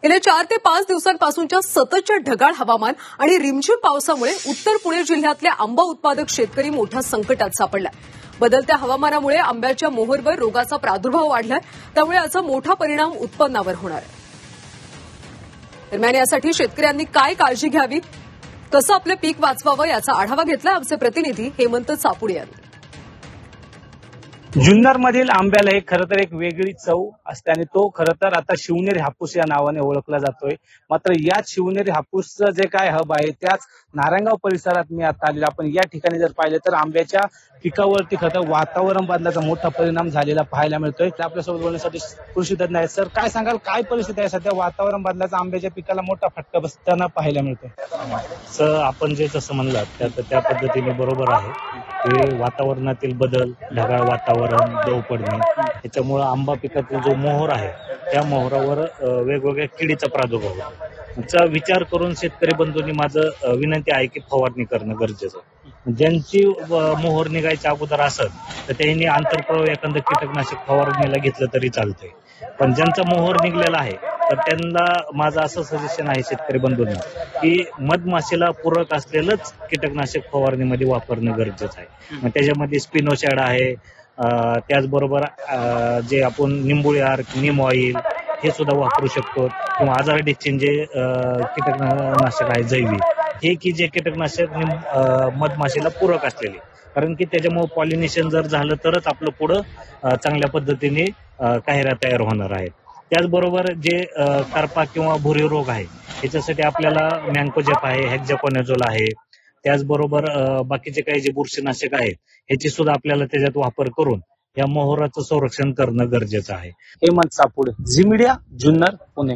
गेल्या 4 ते 5 दिवसांपासूनच्या सततच्या ढगाळ हवामान आणि रिमझिम पावसामुळे उत्तर पुणे जिल्ह्यातले आंबा उत्पादक शेतकरी मोठ्या संकटात सापडलाय। बदलत्या हवामानामुळे आंब्याच्या मोहरवर रोगाचा प्रादुर्भाव वाढलाय, त्यामुळे याचा मोठा परिणाम उत्पन्नावर होणार आहे। दरम्यान यासाठी शेतकऱ्यांनी काय काळजी घ्यावी, कसं आपलं पीक वाचवावं याचा आढावा घेतला आमचे प्रतिनिधी हेमंत चापुडे यांनी। जुन्नरमधील आंब्याला हे खरं तर एक वेगळी चव असते आणि तो खरं तर आता शिवनेरी हापूस या नावाने ओळखला जातोय। मात्र याच शिवनेरी हापूसचं जे काय हब आहे त्याच नारायणगाव परिसरात मी आता आलेलो। आपण या ठिकाणी जर पाहिलं तर आंब्याच्या पिकावरती खरं तर वातावरण बदलाचा मोठा परिणाम झालेला पाहायला मिळतोय। आपल्यासोबत बोलण्यासाठी कृषी तज्ञ आहेत। सर, काय सांगाल, काय परिस्थिती आहे सध्या? वातावरण बदलाचा आंब्याच्या पिकाला मोठा फटका बसताना पाहायला मिळतोय। सर, आपण जे जसं म्हणलात त्या पद्धतीने बरोबर आहे की वातावरणातील बदल, ढगाळ वातावरण, दव पडणे याच्यामुळे आंबा पिकातील जो मोहर आहे त्या मोहरावर वेगवेगळ्या किडीचा प्रादुर्भाव होतो। याचा विचार करून शेतकरी बंधूंनी माझं विनंती आहे की फवारणी करणं गरजेचं आहे। ज्यांची मोहर निघायच्या अगोदर असत तर त्यांनी आंतरप्रवाह एखादं कीटकनाशक फवारणीला घेतलं तरी चालतंय, पण ज्यांचा मोहर निघलेला आहे तर त्यांना माझं असं सजेशन आहे शेतकरी बंधूंना की मधमाशीला पूरक असलेलंच कीटकनाशक फवारणीमध्ये वापरणं गरजेचं आहे। मग त्याच्यामध्ये स्पिनोसॅड आहे, त्याचबरोबर जे आपण निंबुळी नीम ऑइल हे सुद्धा वापरू शकतो, किंवा आजारडिस्चिन जे कीटकनाशक आहे जैविक, हे की जे कीटकनाशक मधमाशीला पूरक असलेले, कारण की त्याच्यामुळे पॉलिनेशन जर झालं तरच आपलं पुढं चांगल्या पद्धतीने काहिऱ्या तयार होणार आहेत। त्याचबरोबर जे करपा किंवा भुरी रोग आहे याच्यासाठी आपल्याला मँकोजेप आहे, हेक्झाकोनाझोल आहे, त्याचबरोबर बाकीचे काही जे बुरशीनाशक आहेत ह्याची सुद्धा आपल्याला त्याच्यात वापर करून या मोहराचं संरक्षण करणं गरजेचं आहे। हेमंत चापुडे, झी मीडिया, जुन्नर, पुणे।